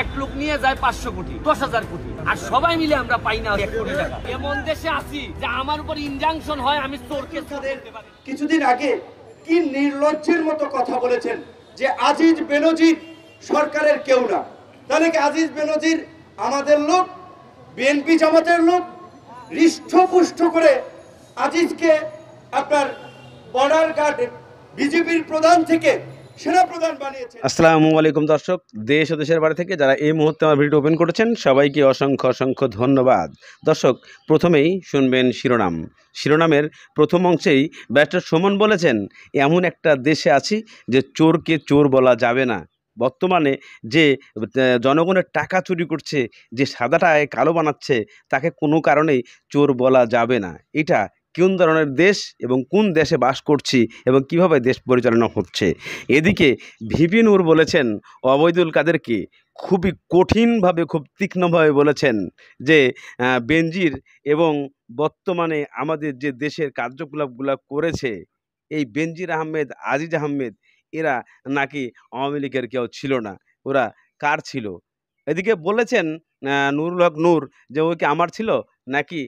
এক লোক নিয়ে যায় 500 কোটি 10,000 কোটি আর সবাই মিলে আমরা পাই না 1 কোটি টাকা। এমন দেশে আছি যে আমার উপর ইনজাংশন হয় আমি চোরকে চোর বলতে পারি। কিছুদিন আগে কি নির্লজ্জের মতো কথা বলেছেন যে আজিজ বেনজির সরকারের কেউ না। তাহলে কি আজিজ বেনজির আমাদের লোক, বিএনপি জামাতের লোক? হৃষ্টপুষ্ট করে আজিজকে আপনার বর্ডার গার্ড বিজেপির প্রধান থেকে সেনা প্রধান বানিয়েছে। আসসালামু আলাইকুম দর্শক, দেশ ও দেশের বাইরে থেকে যারা এই মুহূর্তে আমার ভিডিও ওপেন করেছেন সবাইকে অসংখ্য অসংখ্য ধন্যবাদ। দর্শক, প্রথমেই শুনবেন শিরোনামের প্রথম অংশেই ব্যারিস্টার সুমন বলেছেন, এমন একটা দেশে আছি যে চোরকে চোর বলা যাবে না। বর্তমানে যে জনগণের টাকা চুরি করছে, যে সাদাটায় কালো বানাচ্ছে, তাকে কোনো কারণেই চোর বলা যাবে না। এটা কোন ধরনের দেশ এবং কোন দেশে বাস করছি এবং কিভাবে দেশ পরিচালনা হচ্ছে। এদিকে ভিপি নূর বলেছেন ওবায়দুল কাদেরকে খুবই কঠিনভাবে, খুব তীক্ষ্ণভাবে বলেছেন যে বেনজির এবং বর্তমানে আমাদের যে দেশের কার্যকলাপগুলো করেছে এই বেনজির আহমেদ, আজিজ আহমেদ, এরা নাকি আওয়ামী লীগের কেউ ছিল না, ওরা কার ছিল। এদিকে বলেছেন নুরুল হক নূর যে ওই কি আমার ছিল নাকি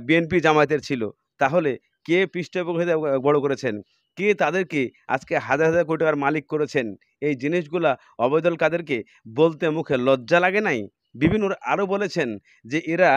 বিএনপি জামায়াতের ছিল। তাহলে কে পৃষ্ঠপোষকতা বড় করেছেন, কে তাদেরকে আজকে হাজার হাজার কোটি টাকার মালিক করেছেন, এই জিনিসগুলা ওবায়দুল কাদেরকে বলতে মুখে লজ্জা লাগে নাই। বিভিন্ন আরও বলেছেন যে এরা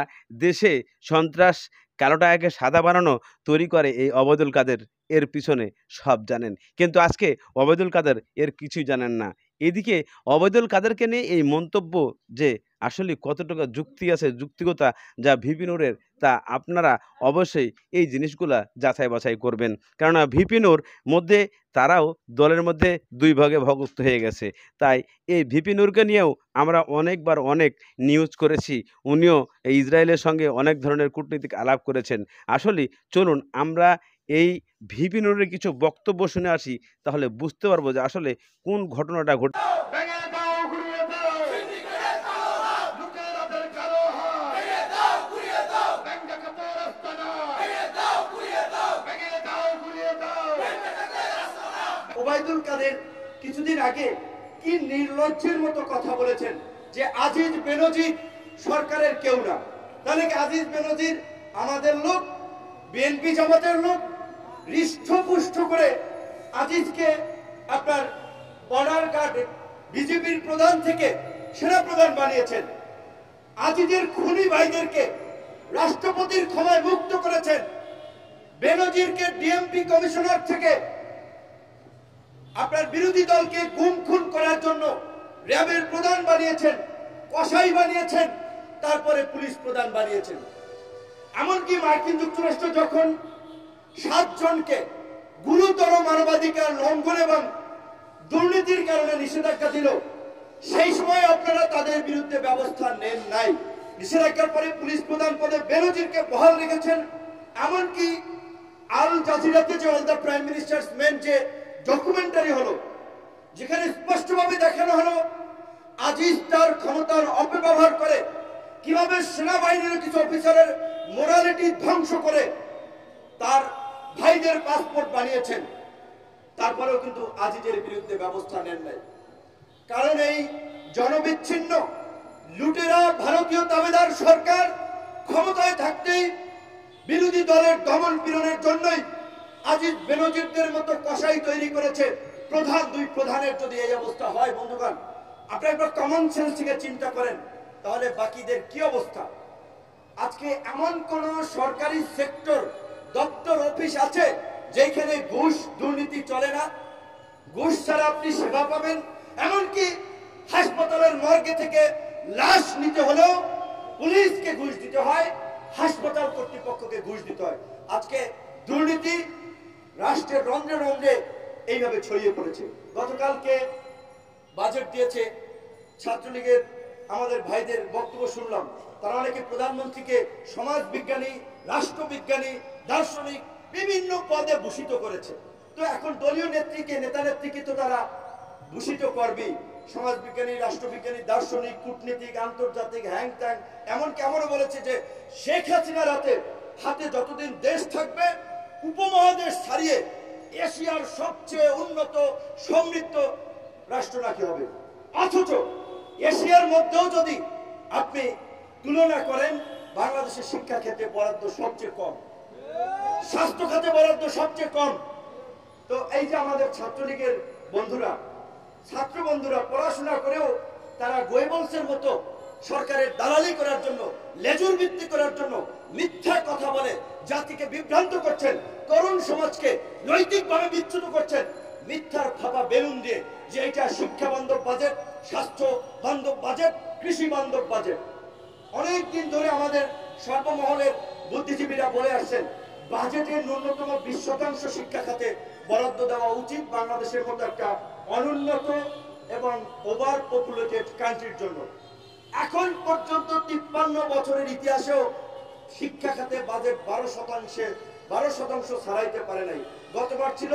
দেশে সন্ত্রাস, কালো টাকাকে সাদা বানানো তৈরি করে এই ওবায়দুল কাদের, এর পিছনে সব জানেন। কিন্তু আজকে ওবায়দুল কাদের এর কিছুই জানেন না। এদিকে ওবায়দুল কাদেরকে নিয়ে এই মন্তব্য যে আসলে কতটুকু যুক্তি আছে, যুক্তিকতা যা ভিপি নূরের, তা আপনারা অবশ্যই এই জিনিসগুলা যাচাই বাছাই করবেন। কেননা ভিপি নূর মধ্যে তারাও দলের মধ্যে দুই ভাগে ভাগভুক্ত হয়ে গেছে। তাই এই ভিপি নূরকে নিয়েও আমরা অনেকবার অনেক নিউজ করেছি। উনিও ইসরায়েলের সঙ্গে অনেক ধরনের কূটনৈতিক আলাপ করেছেন। আসলে চলুন আমরা এই ভিপি নূরের কিছু বক্তব্য শুনে আসি, তাহলে বুঝতে পারবো যে আসলে কোন ঘটনাটা ঘটে। ওবায়দুল কাদের কিছুদিন আগে কি নির্লজ্জের মতো কথা বলেছেন যে আজিজ বেনজির সরকারের কেউ না। তাহলে কি আজিজ বেনজির আমাদের লোক, বিএনপি জামাতের লোক? হৃষ্টপুষ্ট করে আজিজকে আপনার বর্ডার গার্ড বিজেপির প্রধান থেকে সেনা প্রধান বানিয়েছেন। আজিজের খুনি ভাইদেরকে রাষ্ট্রপতির ক্ষমায় মুক্ত করেছেন। বেনজিরকে ডিএমপি কমিশনার থেকে আপনার বিরোধী দলকে গুম খুন করার জন্য র্যাবের প্রধান বানিয়েছেন, কসাই বানিয়েছেন, তারপরে পুলিশ প্রধান বানিয়েছেন। এমনকি মার্কিন যুক্তরাষ্ট্র যখন 7 জনকে গুরুতর মানবাধিকার লঙ্ঘন এবং দুর্নীতির কারণে নিষেধাজ্ঞা দিল, সেই সময় আপনারা তাদের বিরুদ্ধে ব্যবস্থা নেন নাই। নিষেধাজ্ঞার পরে পুলিশ প্রধান পদে বেনজিরকে বহাল রেখেছেন। এমনকি আল জাজিরাতে যে all the prime ministers main যে ডকুমেন্টারি হলো, যেখানে স্পষ্টভাবে দেখানো হলো আজিজ তার ক্ষমতার অপব্যবহার করে কিভাবে সেনাবাহিনীর কিছু অফিসারের মোরালিটি ধ্বংস করে তার ভাইদের পাসপোর্ট বানিয়েছেন। তারপরেও কিন্তু আজিজের বিরুদ্ধে ব্যবস্থা নেন নাই। কারণ এই জনবিচ্ছিন্ন লুটেরা ভারতীয় দাবেদার সরকার ক্ষমতায় থাকতেই বিরোধী দলের দমন পীড়নের জন্যই আজিজ বেনজিরদের মতো কসাই তৈরি করেছে। দুই প্রধানের যদি এই অবস্থা হয়, বন্ধুগণ, আপনারা একবার কমন সেন্স থেকে চিন্তা করেন, তাহলে বাকিদের কি অবস্থা? আজকে এমন কোন সরকারি সেক্টর, দপ্তর, অফিস আছে যেখানে ঘুষ দুর্নীতি চলে না? ঘুষ ছাড়া আপনি সেবা পাবেন। এমনকি হাসপাতালের মর্গে থেকে লাশ নিতে হলেও পুলিশকে ঘুষ দিতে হয়, হাসপাতাল কর্তৃপক্ষকে ঘুষ দিতে হয়। আজকে দুর্নীতি রাষ্ট্রের রন্ধ্রে রন্ধ্রে এইভাবে ছড়িয়ে পড়েছে। গতকালকে বাজেট দিয়েছে ছাত্রলীগের আমাদের ভাইদের বক্তব্য শুনলাম, তারা অনেকে প্রধানমন্ত্রীকে সমাজ বিজ্ঞানী, রাষ্ট্রবিজ্ঞানী, দার্শনিক বিভিন্ন পদে ভূষিত করেছে। তো এখন দলীয় নেত্রীকে, নেতা নেত্রীকে তো তারা ভূষিত করবেই। সমাজবিজ্ঞানী, রাষ্ট্রবিজ্ঞানী, দার্শনিক, কূটনীতিক, আন্তর্জাতিক, হ্যাং ত্যাং, এমনকি এমনও বলেছে যে শেখ হাসিনার হাতে যতদিন দেশ থাকবে উপমহাদেশ ছাড়িয়ে এশিয়ার সবচেয়ে উন্নত সমৃদ্ধ রাষ্ট্র নাকি হবে। অথচ এশিয়ার মধ্যেও যদি আপনি তুলনা করেন, বাংলাদেশের শিক্ষা ক্ষেত্রে বরাদ্দ সবচেয়ে কম, স্বাস্থ্য খাতে বরাদ্দ সবচেয়ে কম। তো এই যে আমাদের ছাত্রলীগের বন্ধুরা, ছাত্র বন্ধুরা পড়াশোনা করেও তারা গোয়েবলসের মতো সরকারের দালালি করার জন্য, লেজুর ভিত্তি করার জন্য মিথ্যা কথা বলে জাতিকে বিভ্রান্ত করছেন, তরুণ সমাজকে নৈতিকভাবে বিচ্যুত করছেন মিথ্যার ফাঁপা বেলুন দিয়ে, যে এটা শিক্ষা বান্ধব বাজেট, স্বাস্থ্য বান্ধব বাজেট, কৃষি বান্ধব বাজেট। অনেকদিন ধরে আমাদের সর্বমহলের বুদ্ধিজীবীরা বলে আসছেন বাজেটের ন্যূনতম 20% শিক্ষা খাতে বরাদ্দ দেওয়া উচিত বাংলাদেশের মতো একটা অনুন্নত এবং ওভার পপুলেটেড কান্ট্রির জন্য। এখন পর্যন্ত 53 বছরের ইতিহাসেও শিক্ষা খাতে বাজেট 12% ছাড়াইতে পারে নাই। গতবার ছিল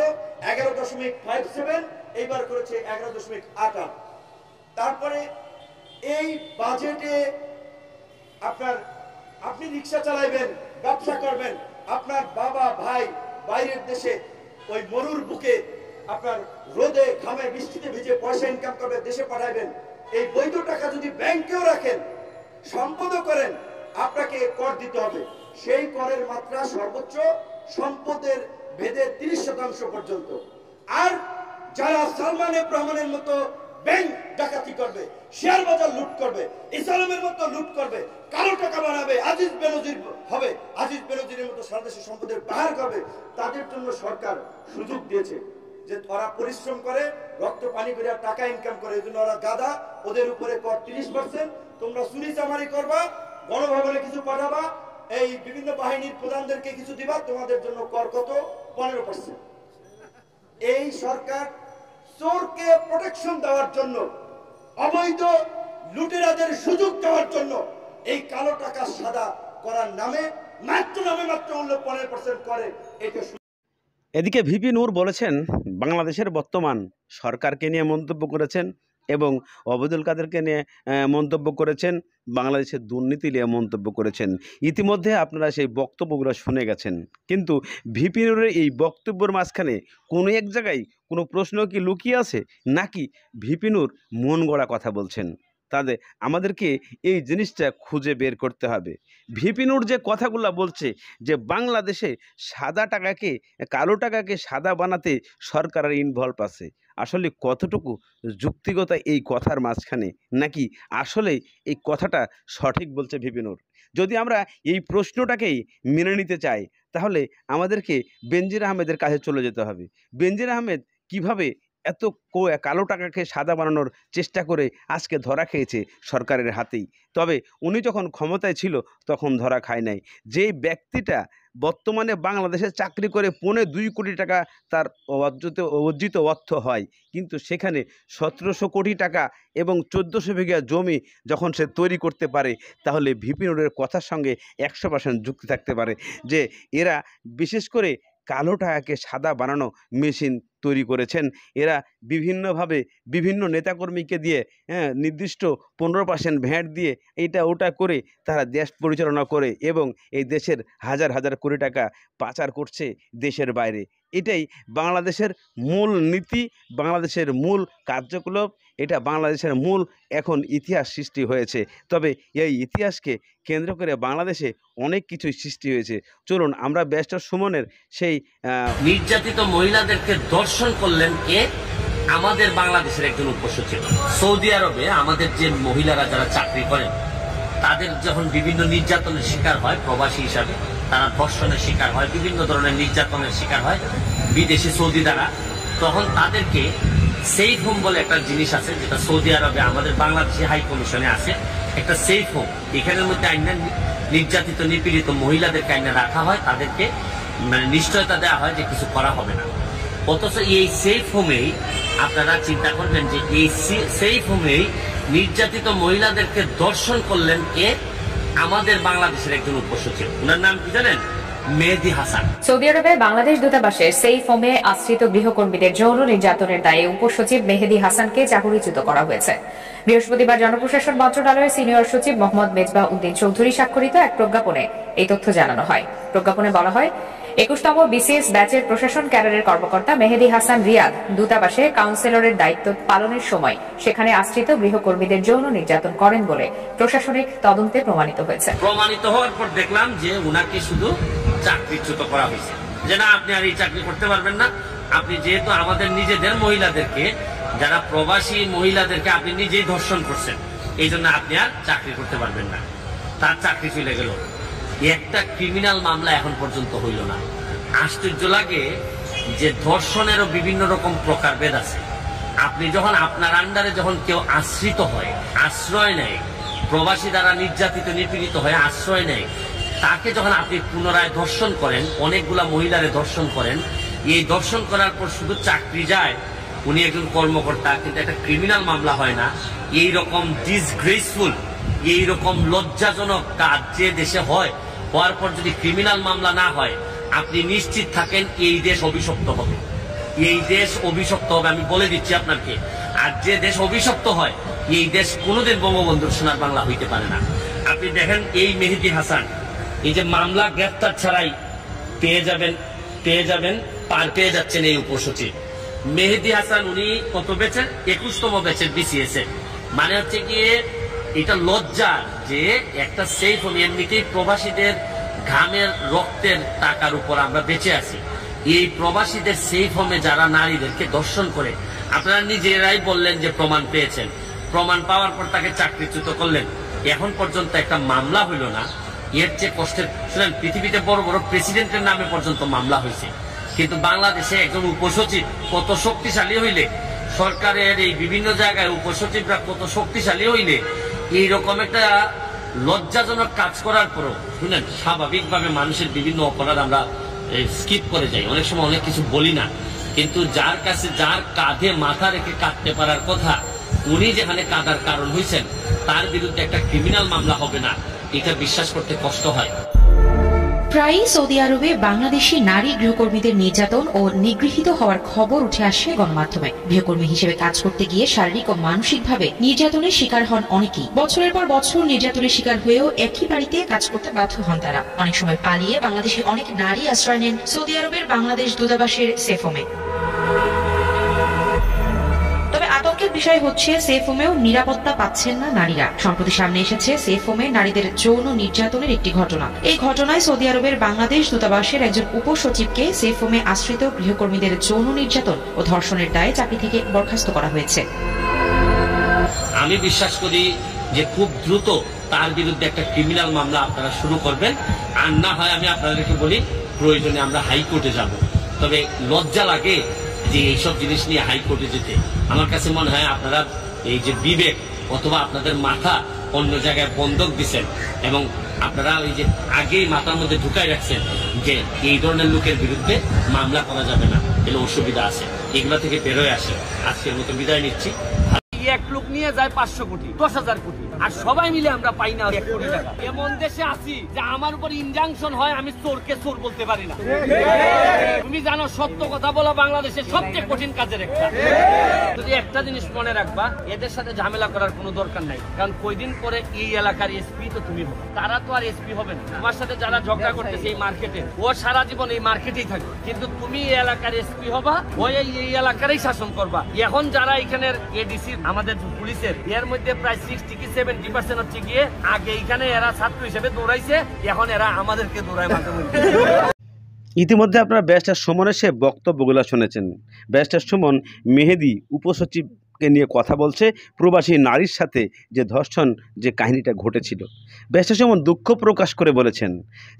11.57, এইবার করেছে 11.88। তারপরে এই বাজেটে আপনি রিক্সা চালাইবেন, ব্যবসা করবেন, আপনার বাবা ভাই বাইরের দেশে ওই মরুর বুকে আপনার রোদে ঘামে বৃষ্টিতে ভিজে পয়সা ইনকাম করবে, দেশে পাঠাইবেন। এই বৈধ টাকা যদি ব্যাংকেও রাখেন, সম্পদও করেন, আপনাকে কর দিতে হবে। সেই করের মাত্রা সর্বোচ্চ সম্পদের ভেদে 30% পর্যন্ত। আর যারা সালমান এফ রহমানের মতো ব্যাংক ডাকাতি করবে, শেয়ার বাজার লুট করবে, ইসলামের মতো লুট করবে, কালো টাকা বানাবে, আজিজ বেনজির হবে, আজিজ বেনজিরের মতো সারা দেশের সম্পদের বাহার করবে, তাদের জন্য সরকার সুযোগ দিয়েছে যে ওরা পরিশ্রম করে, রক্ত পানি করে টাকা ইনকাম করে, এই জন্য ওরা গাদা, ওদের উপরে কর 30%। তোমরা চুরি চামারি করবা, গণভবনে কিছু পাঠাবা, এই বিভিন্ন বাহিনীর প্রধানদেরকে কিছু দিবা, তোমাদের জন্য কর কত? 15%। এই সরকার চোরকে প্রোটেকশন দেওয়ার জন্য, অবৈধ লুটেরাদের সুযোগ দেওয়ার জন্য এই কালো টাকা সাদা করার নামে মাত্র 15% করে। এটা এদিকে ভিপি নূর বলেছেন বাংলাদেশের বর্তমান সরকারকে নিয়ে মন্তব্য করেছেন এবং ওবায়দুল কাদেরকে নিয়ে মন্তব্য করেছেন, বাংলাদেশের দুর্নীতি নিয়ে মন্তব্য করেছেন। ইতিমধ্যে আপনারা সেই বক্তব্যগুলো শুনে গেছেন, কিন্তু ভিপি নূরের এই বক্তব্যের মাঝখানে কোনো এক জায়গায় কোনো প্রশ্ন কি লুকিয়ে আছে, নাকি ভিপি নূর মন গড়া কথা বলছেন? তাদের আমাদেরকে এই জিনিসটা খুঁজে বের করতে হবে। ভিপি নূর যে কথাগুলো বলছে যে বাংলাদেশে সাদা টাকাকে, কালো টাকাকে সাদা বানাতে সরকারের ইনভলভ আছে, আসলে কতটুকু যুক্তিগত এই কথার মাঝখানে, নাকি আসলে এই কথাটা সঠিক বলছে ভিপি নূর? যদি আমরা এই প্রশ্নটাকেই মেনে নিতে চাই, তাহলে আমাদেরকে বেনজির আহমেদের কাছে চলে যেতে হবে। বেনজির আহমেদ কিভাবে এত কালো টাকাকে সাদা বানানোর চেষ্টা করে আজকে ধরা খেয়েছে সরকারের হাতেই। তবে উনি যখন ক্ষমতায় ছিল তখন ধরা খায় নাই। যে ব্যক্তিটা বর্তমানে বাংলাদেশে চাকরি করে 2.25 কোটি টাকা তার অর্জিত অর্থ হয়, কিন্তু সেখানে 1700 কোটি টাকা এবং 1400 বিঘা জমি যখন সে তৈরি করতে পারে, তাহলে ভিপি নূরের কথার সঙ্গে 100% যুক্তি থাকতে পারে যে এরা বিশেষ করে কালো টাকাকে সাদা বানানো মেশিন তৈরি করেছেন। এরা বিভিন্নভাবে বিভিন্ন নেতাকর্মীকে দিয়ে নির্দিষ্ট 15% ভ্যাট দিয়ে এইটা ওটা করে তারা দেশ পরিচালনা করে এবং এই দেশের হাজার হাজার কোটি টাকা পাচার করছে দেশের বাইরে। এটাই বাংলাদেশের মূল নীতি, বাংলাদেশের মূল কার্যকলাপ, এটা বাংলাদেশের মূল এখন ইতিহাস সৃষ্টি হয়েছে। তবে এই ইতিহাসকে কেন্দ্র করে বাংলাদেশে অনেক কিছুই সৃষ্টি হয়েছে। চলুন আমরা ব্যারিস্টার সুমনের সেই নির্যাতিত মহিলাদেরকে দর্শন করলেন কে? আমাদের বাংলাদেশের একজন উপসচিব। সৌদি আরবে আমাদের যে মহিলারা যারা চাকরি করেন, তাদের যখন বিভিন্ন নির্যাতনের শিকার হয় প্রবাসী হিসাবে, তারা ধর্ষণের শিকার হয়, বিভিন্ন ধরনের নির্যাতনের শিকার হয় বিদেশি সৌদি দ্বারা, তখন তাদেরকে সেফ হোম বলে একটা জিনিস আছে, যেটা সৌদি আরবে আমাদের বাংলাদেশি হাই কমিশনে আছে একটা সেফ হোম। এখানের মধ্যে আইনা নির্যাতিত নিপীড়িত মহিলাদেরকে আইনা রাখা হয়, তাদেরকে মানে নিশ্চয়তা দেওয়া হয় যে কিছু করা হবে না। অথচ এই সেফ হোমেই আপনারা চিন্তা করবেন যে এই সেফ হোমেই নির্যাতিত মহিলাদেরকে দর্শন করলেন কে? আমাদের বাংলাদেশের একজন উপসচিব। ওনার নাম কি জানেন? মেহেদী হাসান। সৌদি আরবের বাংলাদেশ দূতাবাসের সেফ হোমে আশ্রিত গৃহকর্মীদের যৌন নির্যাতনের দায়ে উপসচিব মেহেদী হাসানকে চাকরিচ্যুত করা হয়েছে। বৃহস্পতিবার জনপ্রশাসন মন্ত্রণালয়ের সিনিয়র সচিব মোহাম্মদ মেজবাহ উদ্দিন চৌধুরী স্বাক্ষরিত এক প্রজ্ঞাপনে এই তথ্য জানানো হয়। প্রজ্ঞাপনে বলা হয়, 21তম বিসিএস ব্যাচের প্রশাসন ক্যাডারের কর্মকর্তা মেহেদী হাসান রিয়াদ দূতাবাসে কাউন্সিলরের দায়িত্ব পালনের সময় সেখানে আশ্রিত গৃহকর্মীদের যৌন নির্যাতন করেন বলে প্রশাসনিক তদন্তে প্রমাণিত হয়েছে। প্রমাণিত হওয়ার পর দেখলাম যে উনাকে শুধু চাকরিচ্যুত করা হয়েছে, যে না আপনি আর এই চাকরি করতে পারবেন না, আপনি যেহেতু আমাদের নিজেদের মহিলাদেরকে, যারা প্রবাসী মহিলাদেরকে আপনি নিজেই ধর্ষণ করছেন, এই জন্য আপনি আর চাকরি করতে পারবেন না। তার চাকরি চলে গেল। একটা ক্রিমিনাল মামলা এখন পর্যন্ত হইল না। আশ্চর্য লাগে যে ধর্ষণেরও বিভিন্ন রকম প্রকারভেদ আছে। আপনি যখন আপনার আন্ডারে যখন কেউ আশ্রিত হয়, আশ্রয় নেয়, প্রবাসী দ্বারা নির্যাতিত নিপীড়িত হয়ে আশ্রয় নেয়, তাকে যখন আপনি পুনরায় ধর্ষণ করেন, অনেকগুলা মহিলারে ধর্ষণ করেন, এই ধর্ষণ করার পর শুধু চাকরি যায়, উনি একজন কর্মকর্তা, কিন্তু একটা ক্রিমিনাল মামলা হয় না। এই রকম ডিসগ্রেসফুল, এই রকম লজ্জাজনক কাজ যে দেশে হয়, হওয়ার পর যদি ক্রিমিনাল মামলা না হয়, আপনি নিশ্চিত থাকেন এই দেশ অভিশপ্ত হবে। এই দেশ অভিশপ্ত হবে, আমি বলে দিচ্ছি আপনাকে। আর যে দেশ অভিশপ্ত হয়, এই দেশ কোনোদিন বঙ্গবন্ধুর সোনার বাংলা হইতে পারে না। আপনি দেখেন এই মেহেদী হাসান, এই যে মামলা গ্রেফতার ছাড়াই পেয়ে যাবেন পার পেয়ে যাচ্ছেন এই উপসচিব মেহেদী হাসান। উনি কত ব্যাচের? 21তম ব্যাচের বিসিএস এর। মানে হচ্ছে গিয়ে এটা লজ্জা যে একটা সেফ হোম, এমনিতেই প্রবাসীদের ঘামের রক্তের টাকার উপর আমরা বেঁচে আছি, এই প্রবাসীদের সেফ হোমে যারা নারীদেরকে ধর্ষণ করে, আপনারা নিজেরাই বললেন যে প্রমাণ পেয়েছেন, প্রমাণ পাওয়ার পর তাকে চাকরিচ্যুত করলেন, এখন পর্যন্ত একটা মামলা হইল না। এর চেয়ে কষ্টের, শুনেন, পৃথিবীতে বড় বড় প্রেসিডেন্টের নামে পর্যন্ত মামলা হয়েছে, কিন্তু বাংলাদেশে একজন উপসচিব কত শক্তিশালী হইলে, সরকারের এই বিভিন্ন জায়গায় উপসচিবরা কত শক্তিশালী হইলে এইরকম একটা লজ্জাজনক কাজ করার পরও, শুনেন, স্বাভাবিকভাবে মানুষের বিভিন্ন অপরাধ আমরা স্কিপ করে যাই, অনেক সময় অনেক কিছু বলি না, কিন্তু যার কাছে, যার কাঁধে মাথা রেখে কাঁদতে পারার কথা, উনি যেখানে কাঁদার কারণ হয়েছেন, তার বিরুদ্ধে একটা ক্রিমিনাল মামলা হবে না, এটা বিশ্বাস করতে কষ্ট হয়। প্রায়ই সৌদি আরবে বাংলাদেশি নারী গৃহকর্মীদের নির্যাতন ও নিগৃহীত হওয়ার খবর উঠে আসে গণমাধ্যমে। গৃহকর্মী হিসেবে কাজ করতে গিয়ে শারীরিক ও মানসিকভাবে নির্যাতনের শিকার হন অনেকেই। বছরের পর বছর নির্যাতনের শিকার হয়েও একই বাড়িতে কাজ করতে বাধ্য হন তারা। অনেক সময় পালিয়ে বাংলাদেশে অনেক নারী আশ্রয় নেন সৌদি আরবের বাংলাদেশ দূতাবাসের সেফ হোমে। তবে আতঙ্কের বিষয় হচ্ছে সেফ হোমেও নিরাপত্তা পাচ্ছেন না নারীরা। সম্প্রতি সামনে এসেছে সেফ হোমে নারীদের যৌন নির্যাতনের একটি ঘটনা। এই ঘটনায় সৌদি আরবের বাংলাদেশ দূতাবাসের একজন উপসচিবকে সেফ হোমে আশ্রিত গৃহকর্মীদের যৌন নির্যাতন ও ধর্ষণের দায়ে চাকরি থেকে বরখাস্ত করা হয়েছে। আমি বিশ্বাস করি যে খুব দ্রুত তার বিরুদ্ধে একটা ক্রিমিনাল মামলা আপনারা শুরু করবেন, আর না হয় আমি আপনাদেরকে বলি প্রয়োজনে আমরা হাইকোর্টে যাব। তবে লজ্জা লাগে যে এইসব জিনিস নিয়ে হাইকোর্টে যেতে। আমার কাছে মনে হয় আপনারা এই যে বিবেক অথবা আপনাদের মাথা অন্য জায়গায় বন্ধক দিচ্ছেন, এবং আপনারা ওই যে আগেই মাথার মধ্যে ঢুকাই রাখছেন যে এই ধরনের লোকের বিরুদ্ধে মামলা করা যাবে না, এগুলো অসুবিধা আছে, এগুলো থেকে বেরোয় আসে। আজকের মতো বিদায় নিচ্ছি। এক লোক নিয়ে যায় 500 কোটি, 10,000 কোটি, আর সবাই মিলে আমরা পাই না 1 কোটি টাকা। এমন দেশে আছি যে আমার উপর ইনজাংশন হয়, আমি চোরকে চোর বলতে পারি না। তুমি জানো, সত্য কথা বলা বাংলাদেশের সবচেয়ে কঠিন কাজের একটা। যদি একটা জিনিস মনে রাখবা, এদের সাথে ঝামেলা করার কোনো দরকার নাই, কারণ কয়দিন পরে এই এলাকার এসপি তো তুমি হবে, তারা তো আর এসপি হবে না। তোমার সাথে যারা ঝগড়া করতেছে এই মার্কেটে, ও সারা জীবন এই মার্কেটেই থাকবে, কিন্তু তুমি এই এলাকার এসপি হবা, ওই এই এলাকারই শাসন করবা। এখন যারা এখানের এডিসি, আমাদের পুলিশের, এর মধ্যে প্রায় 60 কি 70% হচ্ছে গিয়ে আগে এখানে এরা ছাত্র হিসেবে দৌড়াইছে, এখন এরা আমাদেরকে দৌড়ায় মাঝে মধ্যে। ইতিমধ্যে আপনারা ব্যারিস্টার সুমনের সে বক্তব্যগুলো শুনেছেন। ব্যারিস্টার সুমন মেহেদী উপসচিবকে নিয়ে কথা বলছে, প্রবাসী নারীর সাথে যে ধর্ষণ যে কাহিনীটা ঘটেছিল। ব্যারিস্টার সুমন দুঃখ প্রকাশ করে বলেছেন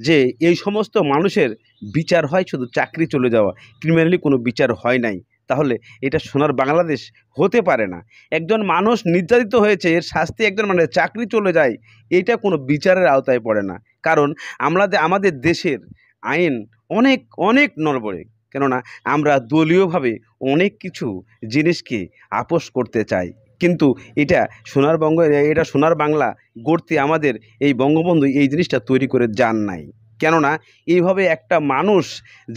যে এই সমস্ত মানুষের বিচার হয় শুধু চাকরি চলে যাওয়া, ক্রিমিনালি কোনো বিচার হয় নাই। তাহলে এটা সোনার বাংলাদেশ হতে পারে না। একজন মানুষ নির্যাতিত হয়েছে, এর শাস্তি একজন মানুষের চাকরি চলে যায়, এটা কোনো বিচারের আওতায় পড়ে না। কারণ আমাদের দেশের আইন অনেক অনেক নড়বড়ে, কেননা আমরা দলীয়ভাবে অনেক কিছু জিনিসকে আপোস করতে চাই, কিন্তু এটা সোনার বাংলা গড়তে আমাদের এই বঙ্গবন্ধু এই জিনিসটা তৈরি করে যান নাই। কেননা এইভাবে একটা মানুষ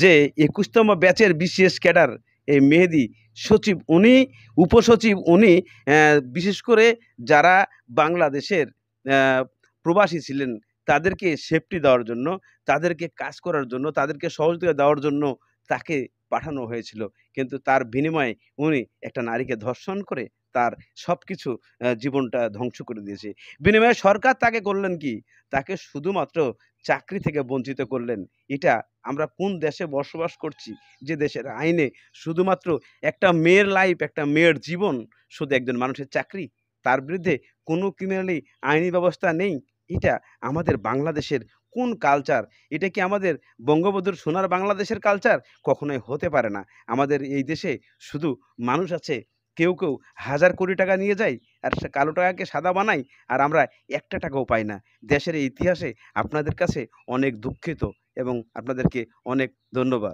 যে 21তম ব্যাচের বিসিএস ক্যাডার, এই মেহেদী সচিব, উনি উপসচিব, উনি বিশেষ করে যারা বাংলাদেশের প্রবাসী ছিলেন তাদেরকে সেফটি দেওয়ার জন্য, তাদেরকে কাজ করার জন্য, তাদেরকে সহযোগিতা দেওয়ার জন্য তাকে পাঠানো হয়েছিল। কিন্তু তার বিনিময়ে উনি একটা নারীকে ধর্ষণ করে তার সবকিছু জীবনটা ধ্বংস করে দিয়েছে। বিনিময়ে সরকার তাকে করলেন কি? তাকে শুধুমাত্র চাকরি থেকে বঞ্চিত করলেন। এটা আমরা কোন দেশে বসবাস করছি? যে দেশের আইনে শুধুমাত্র একটা মেয়ের লাইফ, একটা মেয়ের জীবন শুধু একজন মানুষের চাকরি। তার বিরুদ্ধে কোনো ক্রিমিনালি আইনি ব্যবস্থা নেই। এটা আমাদের বাংলাদেশের কোন কালচার? এটা কি আমাদের বঙ্গবন্ধুর সোনার বাংলাদেশের কালচার? কখনোই হতে পারে না। আমাদের এই দেশে শুধু মানুষ আছে, কেউ হাজার কোটি টাকা নিয়ে যায় আর সে কালো টাকাকে সাদা বানায়, আর আমরা একটা টাকাও পাই না। দেশের এই ইতিহাসে আপনাদের কাছে অনেক দুঃখিত এবং আপনাদেরকে অনেক ধন্যবাদ।